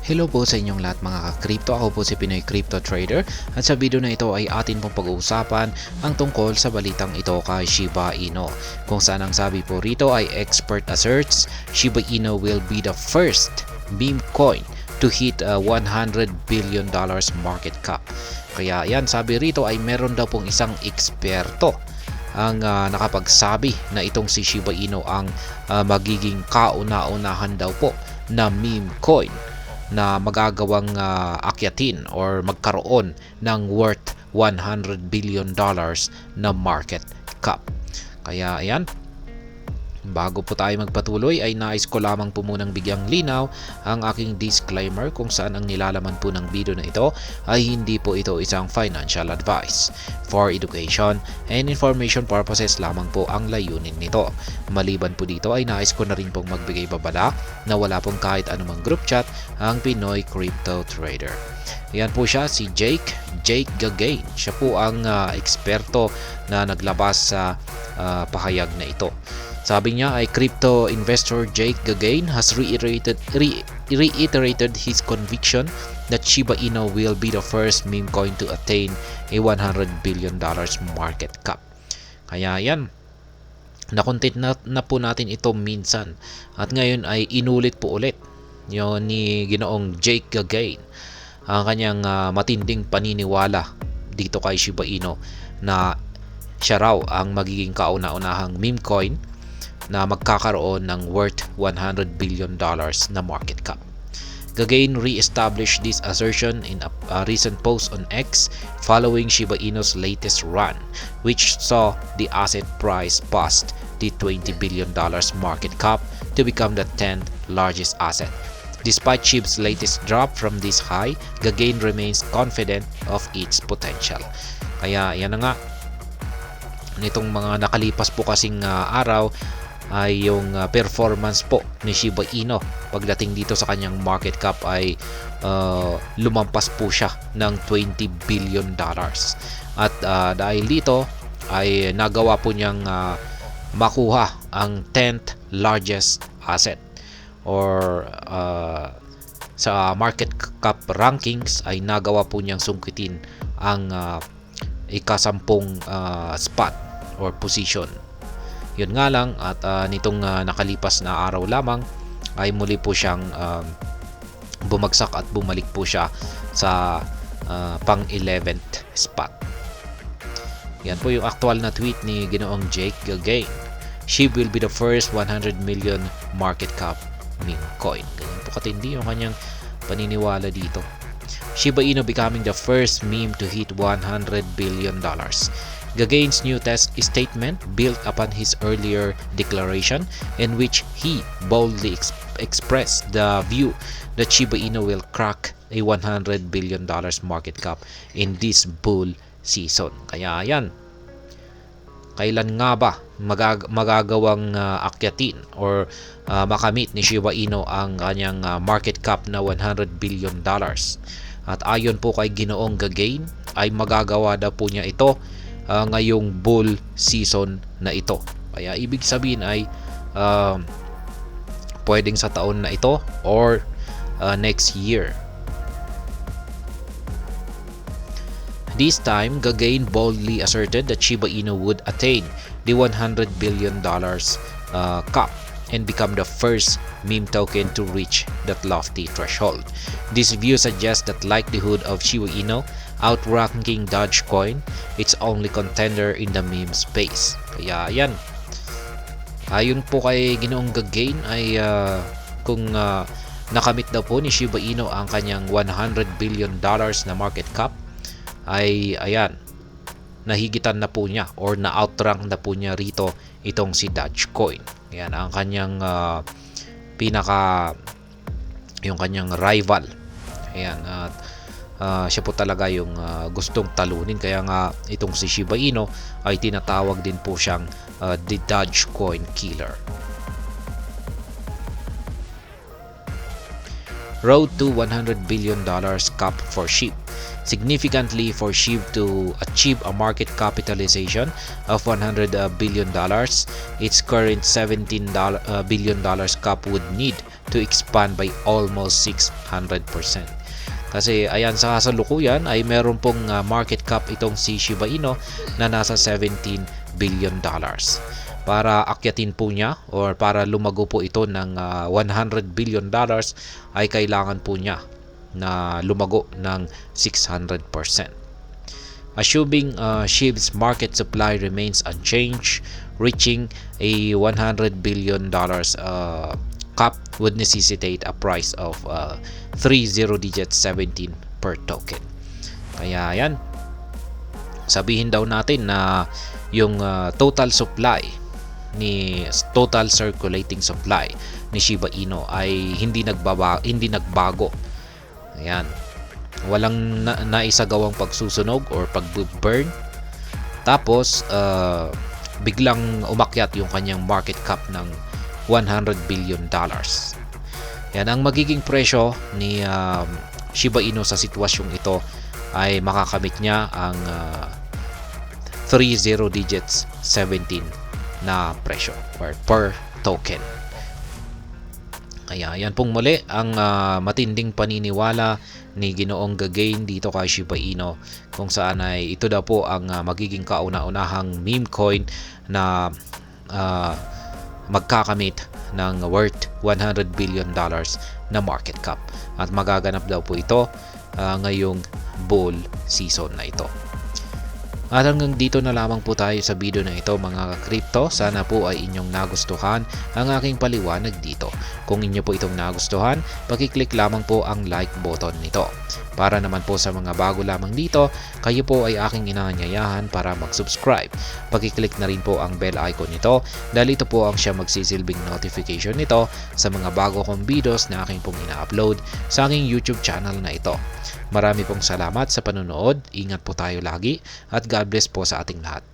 Hello po sa inyong lahat mga ka-crypto. Ako po si Pinoy Crypto Trader at sa video na ito ay atin pong pag-uusapan ang tungkol sa balitang ito kay Shiba Inu. Kung saan ang sabi po rito ay expert asserts Shiba Inu will be the first meme coin to hit $100 billion market cap. Kaya yan, sabi rito ay meron daw pong isang eksperto ang nakapagsabi na itong si Shiba Inu ang magiging kauna-unahan daw po na meme coin na magagawang akyatin or magkaroon ng worth $100 billion na market cap. Kaya ayan, bago po tayo magpatuloy ay nais ko lamang po munang bigyang linaw ang aking disclaimer kung saan ang nilalaman po ng video na ito ay hindi po ito isang financial advice. For education and information purposes lamang po ang layunin nito. Maliban po dito ay nais ko na rin pong magbigay babala na wala pong kahit anumang group chat ang Pinoy Crypto Trader. Yan po siya, si Jake Gagain. Siya po ang eksperto na naglabas sa pahayag na ito. Sabi niya ay crypto investor Jake Gagain has reiterated his conviction that Shiba Inu will be the first meme coin to attain a $100 billion market cap. Kaya yan, nakontent na po natin ito minsan at ngayon ay inulit po ulit yun ni Ginoong Jake Gagain ang kanyang matinding paniniwala dito kay Shiba Inu na siya raw ang magiging kauna-unahang meme coin na magkakaroon ng worth $100 billion na market cap. Gagain re-established this assertion in a recent post on X following Shiba Inu's latest run, which saw the asset price bust the $20 billion market cap to become the 10th largest asset. Despite SHIB's latest drop from this high, Gagain remains confident of its potential. Kaya yan na nga, nitong mga nakalipas po kasing araw ay yung performance po ni Shiba Inu pagdating dito sa kanyang market cap ay lumampas po siya ng $20 billion. At dahil dito ay nagawa po niyang makuha ang 10th largest asset or sa market cap rankings ay nagawa po niyang sungkitin ang ikasampung spot or position. Yun nga lang at nitong nakalipas na araw lamang ay muli po siyang bumagsak at bumalik po siya sa pang 11th spot. Yan po yung actual na tweet ni Ginoong Jake Gagain. She will be the first 100 million market cap meme coin. Ganyan po katindi yung kanyang paniniwala dito. Shiba Inu becoming the first meme to hit $100 billion. Gagain's new statement built upon his earlier declaration in which he boldly expressed the view that Shiba Inu will crack a $100 billion market cap in this bull season. Kaya yan, kailan nga ba magagawang akyatin or makamit ni Shiba Inu ang kanyang market cap na $100 billion? At ayon po kay Ginoong Gagain ay magagawa daw po niya ito ngayong bull season na ito. Kaya ibig sabihin ay pwedeng sa taon na ito or next year. This time, Gagain boldly asserted that Shiba Inu would attain the $100 billion cap and become the first meme token to reach that lofty threshold. This view suggests that likelihood of Shiba Inu outranking Dogecoin, its only contender in the meme space. Kaya yan, ayon po kay Ginoong Gagain ay kung nakamit daw po ni Shiba Inu ang kanyang $100 billion na market cap ay ayan, nahigitan na po niya or na-outrank na po niya rito itong si Dogecoin. Ayan ang kanyang yung kanyang rival. Ayan, at siya po talaga yung gustong talunin. Kaya nga itong si Shiba Inu ay tinatawag din po siyang the Dogecoin killer. Road to $100 billion cap for SHIB. significantly for SHIB to achieve a market capitalization of $100 billion. Its current $17 billion cap would need to expand by almost 600%. Kasi ayan, sa kasalukuyan ay meron pong market cap itong si Shiba Inu na nasa $17 billion. Para akyatin po niya or para lumago po ito ng $100 billion ay kailangan po niya na lumago ng 600%. Assuming SHIB's market supply remains unchanged, reaching a $100 billion cap would necessitate a price of 30-digit 17 per token. Kaya yan, sabihin daw natin na yung total circulating supply ni Shiba Inu ay hindi nagbago. Ayan. Walang naisagawang pagsusunog or pag-burn. Tapos biglang umakyat yung kanyang market cap ng $100 billion. Yan ang magiging presyo ni Shiba Inu sa sitwasyong ito ay makakamit niya ang 30 digits 17 na presyo per token. Kaya yan pong muli ang matinding paniniwala ni Ginoong Gagain dito kay Shiba Inu, kung saan ay ito daw po ang magiging kauna-unahang meme coin na magkakamit ng worth $100 billion na market cap, at magaganap daw po ito ngayong bull season na ito. At hanggang dito na lamang po tayo sa video na ito mga ka-crypto. Sana po ay inyong nagustuhan ang aking paliwanag dito. Kung inyo po itong nagustuhan, pakiclick lamang po ang like button nito. Para naman po sa mga bago lamang dito, kayo po ay aking inaanyayahan para mag-subscribe. Pakiclick na rin po ang bell icon nito dahil ito po ang siya magsisilbing notification nito sa mga bago kong videos na aking pong ina-upload sa aking YouTube channel na ito. Marami pong salamat sa panonood, ingat po tayo lagi at God bless po sa ating lahat.